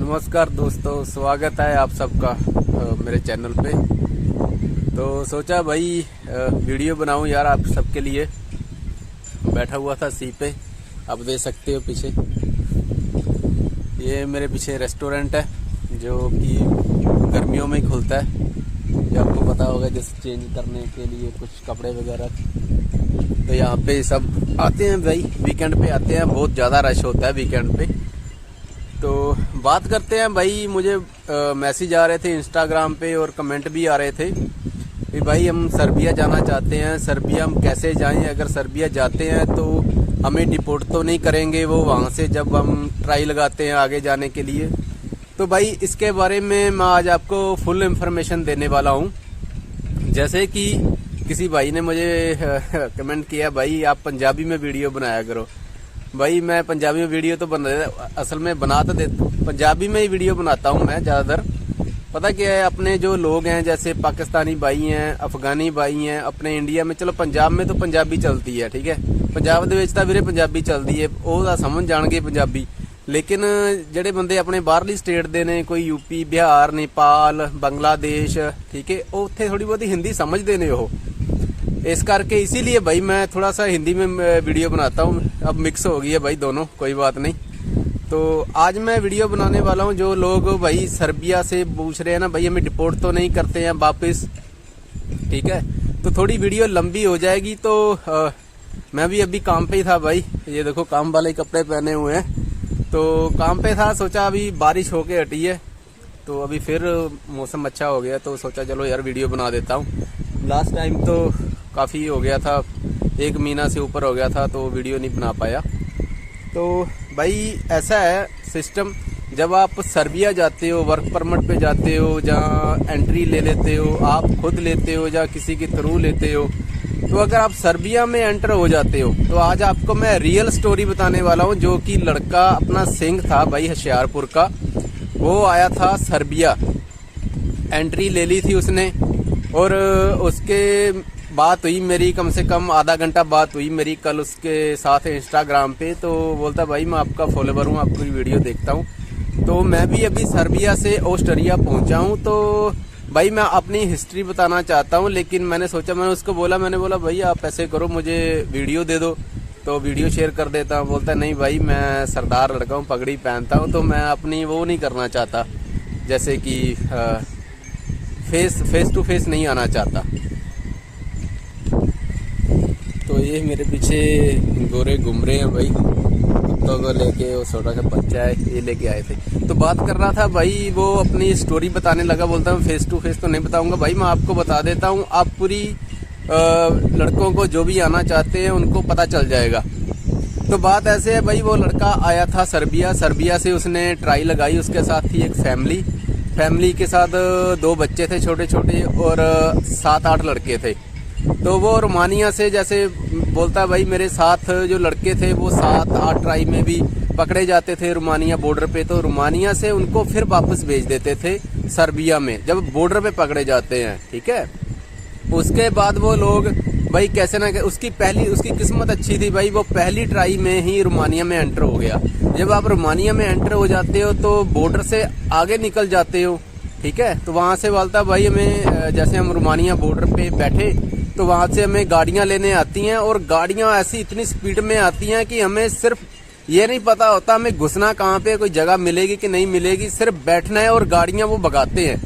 नमस्कार दोस्तों, स्वागत है आप सबका मेरे चैनल पे। तो सोचा भाई वीडियो बनाऊं यार आप सबके लिए। बैठा हुआ था सी पे, आप देख सकते हो पीछे। ये मेरे पीछे रेस्टोरेंट है जो कि गर्मियों में ही खुलता है। जो आपको पता होगा, जैसे चेंज करने के लिए कुछ कपड़े वगैरह। तो यहाँ पे सब आते हैं भाई, वीकेंड पे आते हैं। बहुत ज़्यादा रश होता है वीकेंड पे। तो बात करते हैं भाई। मुझे मैसेज आ रहे थे इंस्टाग्राम पे और कमेंट भी आ रहे थे कि भाई हम सर्बिया जाना चाहते हैं। सर्बिया हम कैसे जाएं? अगर सर्बिया जाते हैं तो हमें डिपोर्ट तो नहीं करेंगे वो वहाँ से, जब हम ट्राई लगाते हैं आगे जाने के लिए। तो भाई इसके बारे में मैं आज आपको फुल इंफॉर्मेशन देने वाला हूँ। जैसे कि किसी भाई ने मुझे कमेंट किया, भाई आप पंजाबी में वीडियो बनाया करो। भाई मैं पंजाबी में वीडियो तो असल में बना तो पंजाबी में ही वीडियो बनाता हूँ मैं ज़्यादातर। पता क्या है, अपने जो लोग हैं जैसे पाकिस्तानी भाई हैं, अफगानी भाई हैं, अपने इंडिया में, चलो पंजाब में तो पंजाबी चलती है, ठीक है। पंजाब ਦੇ ਵਿੱਚ ਤਾਂ ਵੀਰੇ ਪੰਜਾਬੀ ਚੱਲਦੀ ਹੈ, ਉਹ ਤਾਂ ਸਮਝ ਜਾਣਗੇ ਪੰਜਾਬੀ। लेकिन ਜਿਹੜੇ ਬੰਦੇ ਆਪਣੇ ਬਾਹਰਲੀ ਸਟੇਟ ਦੇ ਨੇ, ਕੋਈ यूपी, बिहार, नेपाल, बांग्लादेश, ठीक है, ਉਹ ਉੱਥੇ थोड़ी बहुत हिंदी समझते ਨੇ ਉਹ। इस करके इसीलिए भाई मैं थोड़ा सा हिंदी में वीडियो बनाता हूँ। अब मिक्स हो गई है भाई दोनों, कोई बात नहीं। तो आज मैं वीडियो बनाने वाला हूँ, जो लोग भाई सर्बिया से पूछ रहे हैं ना, भाई हमें डिपोर्ट तो नहीं करते हैं वापस, ठीक है। तो थोड़ी वीडियो लंबी हो जाएगी। तो मैं भी अभी काम पे ही था भाई, ये देखो काम वाले कपड़े पहने हुए हैं। तो काम पे था, सोचा अभी बारिश होके हटी है तो अभी फिर मौसम अच्छा हो गया, तो सोचा चलो यार वीडियो बना देता हूँ। लास्ट टाइम तो काफ़ी हो गया था, 1 महीना से ऊपर हो गया था, तो वीडियो नहीं बना पाया। तो भाई ऐसा है सिस्टम, जब आप सर्बिया जाते हो, वर्क परमिट पे जाते हो, जहाँ एंट्री ले लेते हो, आप खुद लेते हो या किसी के थ्रू लेते हो, तो अगर आप सर्बिया में एंटर हो जाते हो तो आज आपको मैं रियल स्टोरी बताने वाला हूँ। जो कि लड़का अपना सिंह था भाई, होशियारपुर का, वो आया था सर्बिया, एंट्री ले ली थी उसने। और उसके बात हुई मेरी, कम से कम आधा घंटा बात हुई मेरी कल उसके साथ इंस्टाग्राम पे। तो बोलता भाई मैं आपका फॉलोवर हूँ, आपकी वीडियो देखता हूँ। तो मैं भी अभी सर्बिया से ऑस्ट्रिया पहुंचा हूँ। तो भाई मैं अपनी हिस्ट्री बताना चाहता हूँ, लेकिन मैंने सोचा, मैंने उसको बोला, मैंने बोला भाई आप ऐसे करो, मुझे वीडियो दे दो तो वीडियो शेयर कर देता हूँ। बोलता नहीं भाई मैं सरदार लड़का हूँ, पगड़ी पहनता हूँ, तो मैं अपनी वो नहीं करना चाहता, जैसे कि फेस टू फेस नहीं आना चाहता। तो ये मेरे पीछे गोरे घूम रहे हैं भाई, कुत्तों को लेके, वो छोटा सा बच्चा है, ये लेके आए थे। तो बात कर रहा था भाई, वो अपनी स्टोरी बताने लगा। बोलता हूँ फेस टू फेस तो नहीं बताऊंगा भाई, मैं आपको बता देता हूँ, आप पूरी लड़कों को जो भी आना चाहते हैं उनको पता चल जाएगा। तो बात ऐसे है भाई, वो लड़का आया था सर्बिया, सर्बिया से उसने ट्राई लगाई, उसके साथ थी एक फैमिली के साथ 2 बच्चे थे छोटे छोटे और 7-8 लड़के थे। तो वो रोमानिया से, जैसे बोलता भाई मेरे साथ जो लड़के थे वो 7-8 ट्राई में भी पकड़े जाते थे रोमानिया बॉर्डर पे। तो रोमानिया से उनको फिर वापस भेज देते थे सर्बिया में, जब बॉर्डर पे पकड़े जाते हैं, ठीक है। उसके बाद वो लोग भाई कैसे ना उसकी किस्मत अच्छी थी भाई, वो पहली ट्राई में ही रोमानिया में एंटर हो गया। जब आप रोमानिया में एंटर हो जाते हो तो बॉर्डर से आगे निकल जाते हो, ठीक है। तो वहां से बोलता भाई हमें, जैसे हम रोमानिया बॉर्डर पे बैठे तो वहां से हमें गाड़ियां लेने आती हैं, और गाड़ियां ऐसी इतनी स्पीड में आती हैं कि हमें सिर्फ ये नहीं पता होता हमें घुसना कहाँ पे, कोई जगह मिलेगी कि नहीं मिलेगी, सिर्फ बैठना है और गाड़ियां वो भगाते हैं।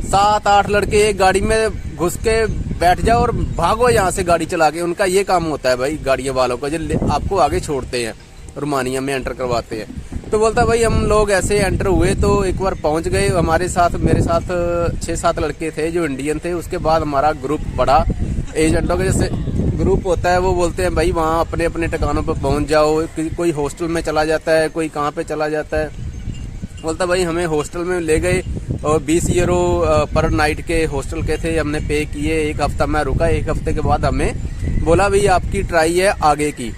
7-8 लड़के एक गाड़ी में घुस के बैठ जाओ और भागो यहाँ से गाड़ी चला के। उनका ये काम होता है भाई गाड़ियों वालों का, जो आपको आगे छोड़ते हैं, रोमानिया में एंटर करवाते हैं। तो बोलता भाई हम लोग ऐसे एंटर हुए, तो एक बार पहुंच गए। हमारे साथ, मेरे साथ 6-7 लड़के थे जो इंडियन थे। उसके बाद हमारा ग्रुप बढ़ा, एजेंटों का जैसे ग्रुप होता है, वो बोलते हैं भाई वहाँ अपने अपने ठिकानों पर पहुंच जाओ। कोई हॉस्टल में चला जाता है, कोई कहाँ पे चला जाता है। बोलता भाई हमें हॉस्टल में ले गए और 20 यूरो पर नाइट के हॉस्टल के थे, हमने पे किए। 1 हफ्ता मैं रुका, 1 हफ्ते के बाद हमें बोला भाई आपकी ट्राई है आगे की,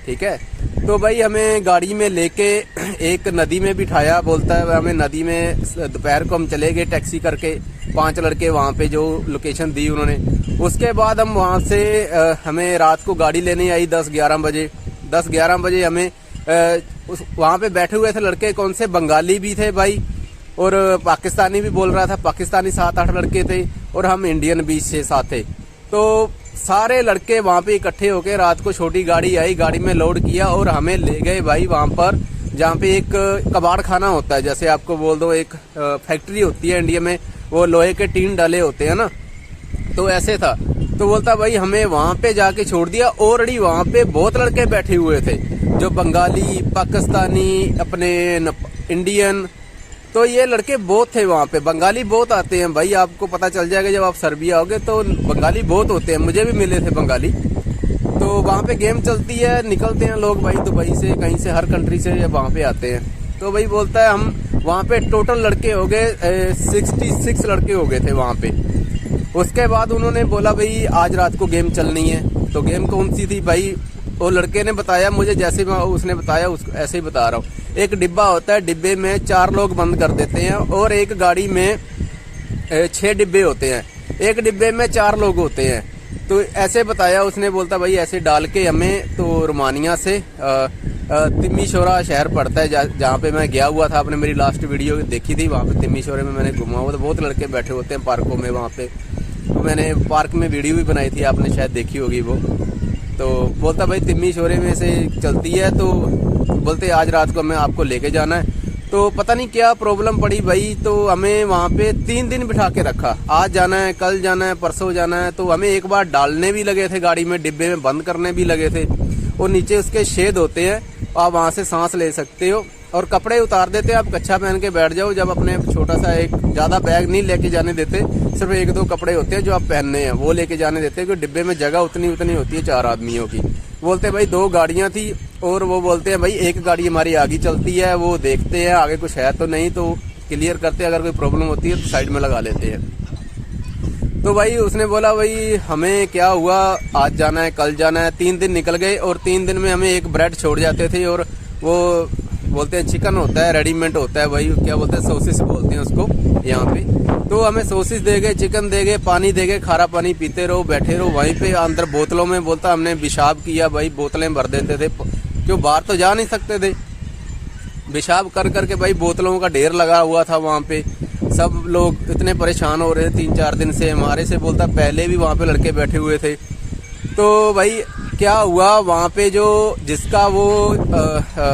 ठीक है। तो भाई हमें गाड़ी में लेके एक नदी में बिठाया। बोलता है हमें नदी में, दोपहर को हम चले गए टैक्सी करके, 5 लड़के वहाँ पे जो लोकेशन दी उन्होंने। उसके बाद हम वहाँ से हमें रात को गाड़ी लेने आई 10-11 बजे हमें वहाँ पे बैठे हुए थे लड़के, कौन से बंगाली भी थे भाई, और पाकिस्तानी भी बोल रहा था, पाकिस्तानी 7-8 लड़के थे और हम इंडियन 20-6-7 थे। तो सारे लड़के वहां पे इकट्ठे होके रात को छोटी गाड़ी आई, गाड़ी में लोड किया और हमें ले गए भाई वहां पर जहाँ पे एक कबाड़ खाना होता है, जैसे आपको बोल दो एक फैक्ट्री होती है इंडिया में, वो लोहे के टीन डाले होते हैं ना, तो ऐसे था। तो बोलता भाई हमें वहां पे जाके छोड़ दिया। ऑलरेडी वहां पे बहुत लड़के बैठे हुए थे, जो बंगाली, पाकिस्तानी, अपने इंडियन, तो ये लड़के बहुत थे वहां पे। बंगाली बहुत आते हैं भाई, आपको पता चल जाएगा जब आप सर्बिया आओगे तो बंगाली बहुत होते हैं, मुझे भी मिले थे बंगाली। तो वहां पे गेम चलती है, निकलते हैं लोग भाई दुबई से, कहीं से, हर कंट्री से वहां पे आते हैं। तो भाई बोलता है हम वहां पे टोटल लड़के हो गए 66 लड़के हो गए थे वहां पे। उसके बाद उन्होंने बोला भाई आज रात को गेम चलनी है। तो गेम कौन सी थी भाई, वो लड़के ने बताया मुझे, जैसे उसने बताया उसको ऐसे ही बता रहा हूँ। एक डिब्बा होता है, डिब्बे में 4 लोग बंद कर देते हैं और एक गाड़ी में 6 डिब्बे होते हैं, एक डिब्बे में 4 लोग होते हैं। तो ऐसे बताया उसने, बोलता भाई ऐसे डाल के हमें, तो रोमानिया से तिम्मीशोरा शहर पड़ता है जहाँ पे मैं गया हुआ था, आपने मेरी लास्ट वीडियो देखी थी, वहाँ पे तिम्मीशोरे में मैंने घुमा हुआ। तो बहुत लड़के बैठे होते हैं पार्कों में वहाँ पे, तो मैंने पार्क में वीडियो भी बनाई थी, आपने शायद देखी होगी वो। तो बोलता भाई तिम्मीशोरे में से चलती है, तो बोलते आज रात को हमें आपको लेके जाना है। तो पता नहीं क्या प्रॉब्लम पड़ी भाई, तो हमें वहाँ पे 3 दिन बिठा के रखा, आज जाना है, कल जाना है, परसों जाना है। तो हमें एक बार डालने भी लगे थे गाड़ी में, डिब्बे में बंद करने भी लगे थे, और नीचे उसके शेड होते हैं, आप वहाँ से सांस ले सकते हो, और कपड़े उतार देते हैं, आप कच्छा पहन के बैठ जाओ। जब अपने छोटा सा एक ज्यादा बैग नहीं लेके जाने देते, सिर्फ 1-2 कपड़े होते हैं जो आप पहनने हैं वो लेके जाने देते हैं, क्योंकि डिब्बे में जगह उतनी होती है 4 आदमियों की। बोलते भाई 2 गाड़ियां थी, और वो बोलते हैं भाई एक गाड़ी हमारी आगे चलती है, वो देखते हैं आगे कुछ है तो नहीं, तो क्लियर करते हैं, अगर कोई प्रॉब्लम होती है तो साइड में लगा लेते हैं। तो भाई उसने बोला भाई हमें क्या हुआ, आज जाना है, कल जाना है। 3 दिन निकल गए, और 3 दिन में हमें एक ब्रेड छोड़ जाते थे, और वो बोलते हैं चिकन होता है, रेडीमेड होता है भाई, क्या बोलते हैं, सोसिस बोलते हैं उसको यहाँ पे। तो हमें सोसिस दे गए, चिकन दे गए, पानी दे गए, खारा पानी पीते रहो, बैठे रहो वहीं पे। अंदर बोतलों में, बोलता हमने पेशाब किया भाई, बोतलें भर देते थे, क्यों बाहर तो जा नहीं सकते थे। पेशाब कर करके भाई बोतलों का ढेर लगा हुआ था वहाँ पे। सब लोग इतने परेशान हो रहे थे 3-4 दिन से हमारे से, बोलता पहले भी वहाँ पे लड़के बैठे हुए थे। तो भाई क्या हुआ वहाँ पे, जो जिसका वो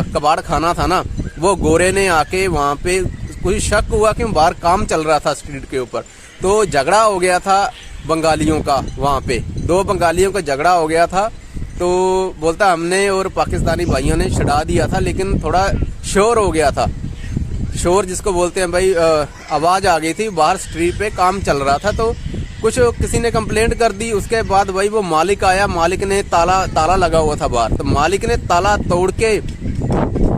कबाड़ खाना था ना, वो गोरे ने आके वहाँ पे, कुछ शक हुआ कि बाहर काम चल रहा था स्ट्रीट के ऊपर, तो झगड़ा हो गया था बंगालियों का वहाँ पे, 2 बंगालियों का झगड़ा हो गया था। तो बोलता हमने और पाकिस्तानी भाइयों ने छुड़ा दिया था, लेकिन थोड़ा शोर हो गया था, शोर जिसको बोलते हैं भाई, आवाज आ गई थी, बाहर स्ट्रीट पे काम चल रहा था। तो कुछ किसी ने कंप्लेंट कर दी। उसके बाद भाई वो मालिक आया, मालिक ने ताला लगा हुआ था बाहर, तो मालिक ने ताला तोड़ के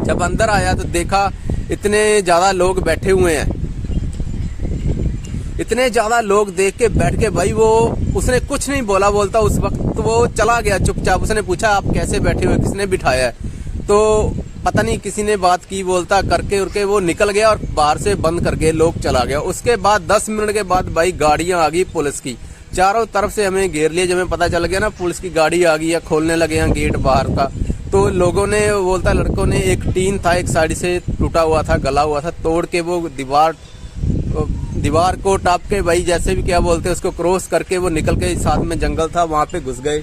जब अंदर आया तो देखा इतने ज्यादा लोग बैठे हुए हैं। इतने ज्यादा लोग देख के बैठ के भाई वो, उसने कुछ नहीं बोला, बोलता उस वक्त तो वो चला गया चुपचाप। उसने पूछा आप कैसे बैठे हुए, किसने बिठाया है, तो पता नहीं किसी ने बात की, बोलता करके उरके वो निकल गया और बाहर से बंद करके लोग चला गया। उसके बाद 10 मिनट के बाद भाई गाड़ियां आ गई पुलिस की, चारों तरफ से हमें घेर लिया। जब हमें पता चल गया ना पुलिस की गाड़ी आ गई है, खोलने लगे हैं गेट बाहर का, तो लोगों ने, बोलता लड़कों ने, एक टीन था एक साइड से टूटा हुआ था, गला हुआ था, तोड़ के वो दीवार को टाप के भाई, जैसे भी क्या बोलते हैं उसको, क्रॉस करके वो निकल के, साथ में जंगल था वहां पे घुस गए।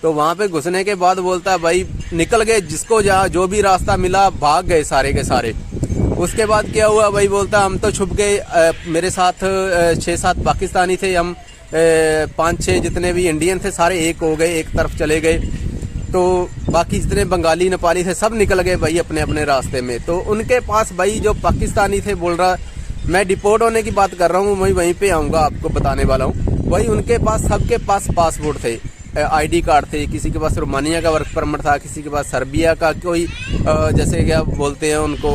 तो वहां पे घुसने के बाद बोलता है भाई निकल गए, जिसको जहाँ जो भी रास्ता मिला भाग गए सारे के सारे। उसके बाद क्या हुआ भाई, बोलता हम तो छुप गए, मेरे साथ 6-7 पाकिस्तानी थे, हम 5-6 जितने भी इंडियन थे सारे एक हो गए, एक तरफ चले गए। तो बाकी जितने बंगाली नेपाली थे सब निकल गए भाई अपने अपने रास्ते में। तो उनके पास भाई जो पाकिस्तानी थे, बोल रहा मैं डिपोर्ट होने की बात कर रहा हूँ, मैं वहीं पे आऊंगा आपको बताने वाला हूँ। वही उनके पास, सबके पास पासपोर्ट थे, आईडी कार्ड थे, किसी के पास रोमानिया का वर्क परमिट था, किसी के पास सर्बिया का, कोई जैसे क्या बोलते हैं उनको,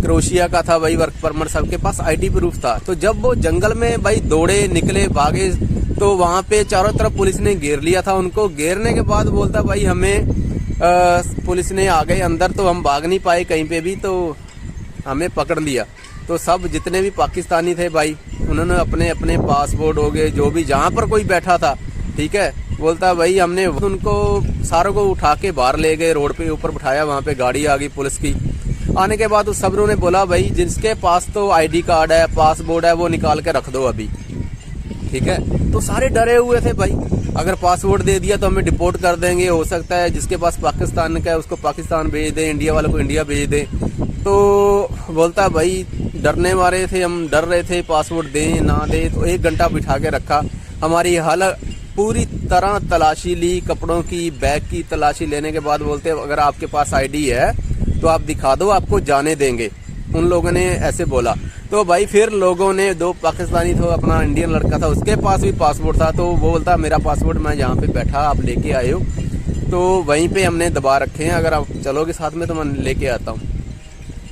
क्रोशिया का था भाई वर्क परमिट, सबके पास आईडी प्रूफ था। तो जब वो जंगल में भाई दौड़े, निकले, भागे, तो वहां पे चारों तरफ पुलिस ने घेर लिया था उनको। घेरने के बाद बोलता भाई हमें पुलिस ने आ गए अंदर, तो हम भाग नहीं पाए कहीं पे भी, तो हमें पकड़ लिया। तो सब जितने भी पाकिस्तानी थे भाई, उन्होंने अपने अपने पासपोर्ट हो गए, जो भी जहाँ पर कोई बैठा था, ठीक है, बोलता भाई हमने उनको सारों को उठा के बाहर ले गए, रोड पे ऊपर बिठाया, वहाँ पे गाड़ी आ गई पुलिस की। आने के बाद उस सबरों ने बोला भाई जिसके पास तो आईडी कार्ड है, पासपोर्ट है, वो निकाल के रख दो अभी, ठीक है। तो सारे डरे हुए थे भाई, अगर पासपोर्ट दे दिया तो हमें डिपोर्ट कर देंगे, हो सकता है जिसके पास पाकिस्तान का है उसको पाकिस्तान भेज दें, इंडिया वालों को इंडिया भेज दें। तो बोलता भाई डरने वाले थे, हम डर रहे थे पासपोर्ट दें ना दें। तो 1 घंटा बिठा के रखा, हमारी हालत पूरी तरह तलाशी ली, कपड़ों की, बैग की तलाशी लेने के बाद बोलते अगर आपके पास आईडी है तो आप दिखा दो, आपको जाने देंगे। उन लोगों ने ऐसे बोला। तो भाई फिर लोगों ने, 2 पाकिस्तानी तो अपना इंडियन लड़का था, उसके पास भी पासपोर्ट था, तो वो बोलता मेरा पासपोर्ट मैं जहाँ पे बैठा आप लेके आए हो, तो वहीं पे हमने दबा रखे हैं, अगर आप चलोगे साथ में तो मैं लेके आता हूँ।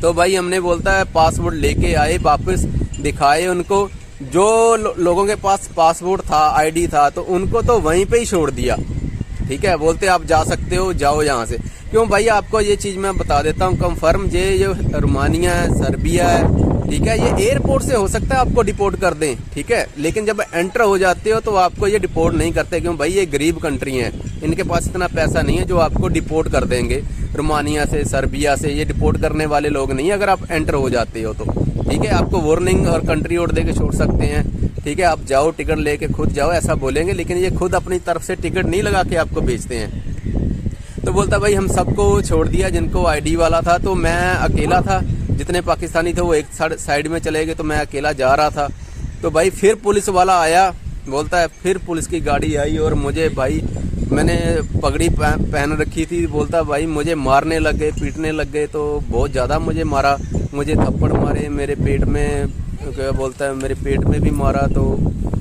तो भाई हमने बोलता है पासपोर्ट लेके आए, वापस दिखाए उनको। जो लोगों के पास पासपोर्ट था, आईडी था, तो उनको तो वहीं पे ही छोड़ दिया, ठीक है। बोलते आप जा सकते हो, जाओ यहाँ से। क्यों भाई, आपको ये चीज मैं बता देता हूँ कंफर्म, ये रोमानिया है, सर्बिया है, ठीक है, ये एयरपोर्ट से हो सकता है आपको डिपोर्ट कर दें, ठीक है, लेकिन जब एंटर हो जाते हो तो आपको ये डिपोर्ट नहीं करते। क्यों भाई, ये गरीब कंट्री है, इनके पास इतना पैसा नहीं है जो आपको डिपोर्ट कर देंगे। रोमानिया से, सर्बिया से ये डिपोर्ट करने वाले लोग नहीं है अगर आप एंटर हो जाते हो तो, ठीक है। आपको वार्निंग और कंट्री कोड दे के छोड़ सकते हैं, ठीक है, आप जाओ टिकट लेके खुद जाओ ऐसा बोलेंगे, लेकिन ये खुद अपनी तरफ से टिकट नहीं लगा के आपको भेजते हैं। तो बोलता भाई हम सबको छोड़ दिया जिनको आईडी वाला था, तो मैं अकेला था, जितने पाकिस्तानी थे वो एक साइड में चले गए, तो मैं अकेला जा रहा था। तो भाई फिर पुलिस वाला आया, बोलता है फिर पुलिस की गाड़ी आई और मुझे भाई, मैंने पगड़ी पहन रखी थी, बोलता भाई मुझे मारने लग गए, पीटने लग गए, तो बहुत ज़्यादा मुझे मारा, मुझे थप्पड़ मारे मेरे पेट में, क्या बोलता है मेरे पेट में भी मारा। तो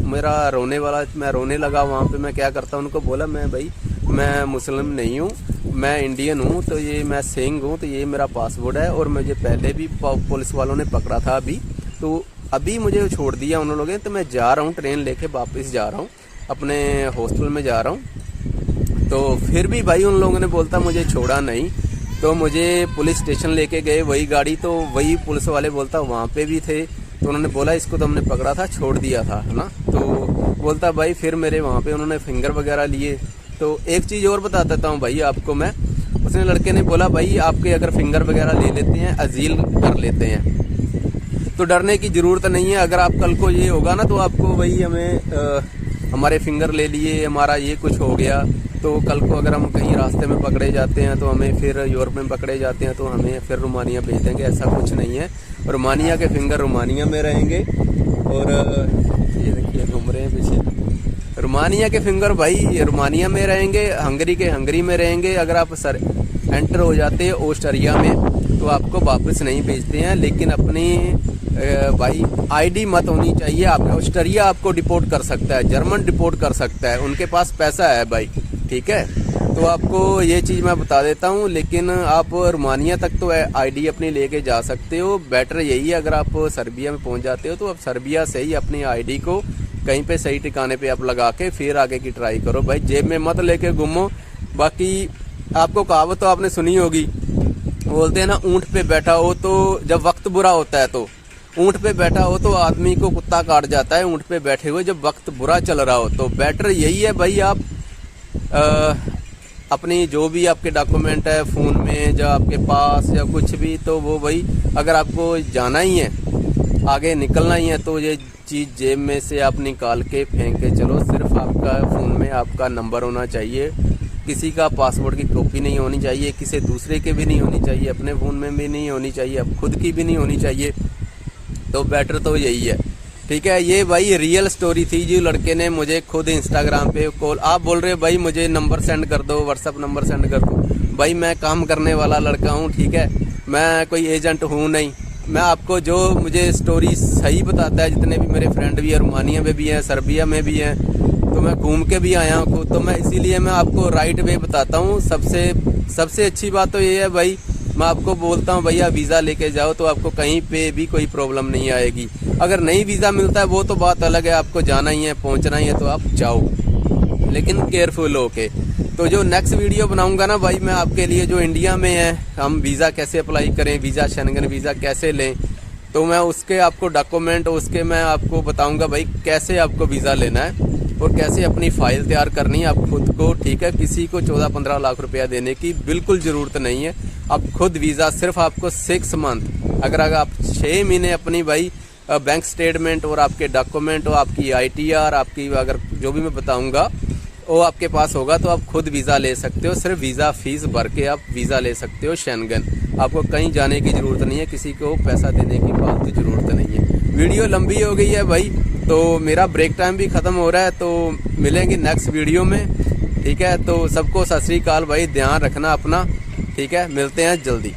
मेरा रोने वाला, मैं रोने लगा वहाँ पे। मैं क्या करता हूँ, उनको बोला मैं भाई मैं मुस्लिम नहीं हूँ, मैं इंडियन हूँ, तो ये मैं सिंह हूँ, तो ये मेरा पासपोर्ट है और मुझे पहले भी पुलिस वालों ने पकड़ा था अभी, तो अभी मुझे छोड़ दिया उन लोगों ने, तो मैं जा रहा हूँ ट्रेन लेके वापस जा रहा हूँ, अपने हॉस्टल में जा रहा हूँ। तो फिर भी भाई उन लोगों ने बोलता मुझे छोड़ा नहीं, तो मुझे पुलिस स्टेशन लेके गए, वही गाड़ी, तो वही पुलिस वाले बोलता वहाँ पे भी थे, तो उन्होंने बोला इसको तो हमने पकड़ा था, छोड़ दिया था, है ना। तो बोलता भाई फिर मेरे वहाँ पे उन्होंने फिंगर वगैरह लिए। तो एक चीज़ और बता देता हूँ भाई आपको मैं, उसने लड़के ने बोला भाई आपके अगर फिंगर वगैरह ले लेते हैं, अजील कर लेते हैं, तो डरने की ज़रूरत नहीं है। अगर आप कल को ये होगा ना, तो आपको वही हमारे फिंगर ले लिए, हमारा ये कुछ हो गया, तो कल को अगर हम कहीं रास्ते में पकड़े जाते हैं, तो हमें फिर यूरोप में पकड़े जाते हैं, तो हमें फिर रोमानिया भेज देंगे, ऐसा कुछ नहीं है। रोमानिया के फिंगर रोमानिया में रहेंगे, और ये देखिए घूम रहे हैं पीछे, रोमानिया के फिंगर भाई रोमानिया में रहेंगे, हंगरी के हंगरी में रहेंगे। अगर आप एंटर हो जाते हैं ऑस्ट्रिया में, तो आपको वापस नहीं भेजते हैं, लेकिन अपनी भाई आईडी मत होनी चाहिए। आप ऑस्ट्रिया आपको डिपोर्ट कर सकता है, जर्मन डिपोर्ट कर सकता है, उनके पास पैसा है भाई, ठीक है। तो आपको ये चीज़ मैं बता देता हूँ, लेकिन आप रोमानिया तक तो आईडी अपनी लेके जा सकते हो। बेटर यही है, अगर आप सर्बिया में पहुँच जाते हो तो आप सर्बिया से ही अपनी आईडी को कहीं पे सही ठिकाने पे आप लगा के फिर आगे की ट्राई करो भाई, जेब में मत लेके घूमो। बाकी आपको कहावत तो आपने सुनी होगी, बोलते हैं ना ऊँट पे बैठा हो तो जब वक्त बुरा होता है, तो ऊँट पे बैठा हो तो आदमी को कुत्ता काट जाता है, ऊँट पे बैठे हुए जब वक्त बुरा चल रहा हो। तो बेटर यही है भाई, आप अपनी जो भी आपके डॉक्यूमेंट है फ़ोन में जो आपके पास या कुछ भी, तो वो भाई अगर आपको जाना ही है, आगे निकलना ही है, तो ये चीज़ जेब में से आप निकाल के फेंक के चलो। सिर्फ आपका फ़ोन में आपका नंबर होना चाहिए, किसी का पासपोर्ट की कॉपी नहीं होनी चाहिए, किसी दूसरे के भी नहीं होनी चाहिए, अपने फ़ोन में भी नहीं होनी चाहिए, अब खुद की भी नहीं होनी चाहिए। तो बेटर तो यही है, ठीक है। ये भाई रियल स्टोरी थी, जो लड़के ने मुझे खुद इंस्टाग्राम पे कॉल, आप बोल रहे हो भाई मुझे नंबर सेंड कर दो, व्हाट्सअप नंबर सेंड कर दो। भाई मैं काम करने वाला लड़का हूँ, ठीक है, मैं कोई एजेंट हूँ नहीं। मैं आपको जो मुझे स्टोरी सही बताता है, जितने भी मेरे फ्रेंड भी है, रोमानिया में भी हैं, सर्बिया में भी हैं, तो मैं घूम के भी आया हूँ, तो मैं इसीलिए मैं आपको राइट वे बताता हूँ। सबसे अच्छी बात तो ये है भाई, मैं आपको बोलता हूँ भैया वीज़ा लेके जाओ, तो आपको कहीं पे भी कोई प्रॉब्लम नहीं आएगी। अगर नहीं वीज़ा मिलता है वो तो बात अलग है, आपको जाना ही है, पहुँचना ही है, तो आप जाओ, लेकिन केयरफुल होके। तो जो नेक्स्ट वीडियो बनाऊंगा ना भाई मैं आपके लिए, जो इंडिया में है हम वीज़ा कैसे अप्लाई करें, वीज़ा शेंगन वीज़ा कैसे लें, तो मैं उसके आपको डॉक्यूमेंट उसके मैं आपको बताऊंगा भाई कैसे आपको वीज़ा लेना है और कैसे अपनी फ़ाइल तैयार करनी है आप खुद को, ठीक है। किसी को 14-15 लाख रुपया देने की बिल्कुल ज़रूरत नहीं है। आप खुद वीज़ा सिर्फ आपको 6 मंथ, अगर आप 6 महीने अपनी भाई बैंक स्टेटमेंट और आपके डॉक्यूमेंट और आपकी ITR आपकी अगर जो भी मैं बताऊंगा वो आपके पास होगा तो आप खुद वीज़ा ले सकते हो। सिर्फ वीज़ा फीस भर के आप वीज़ा ले सकते हो शेंगन। आपको कहीं जाने की ज़रूरत नहीं है, किसी को पैसा देने की फालतू ज़रूरत नहीं है। वीडियो लंबी हो गई है भाई, तो मेरा ब्रेक टाइम भी ख़त्म हो रहा है, तो मिलेंगे नेक्स्ट वीडियो में, ठीक है। तो सबको सत श्री अकाल भाई, ध्यान रखना अपना, ठीक है, मिलते हैं जल्दी।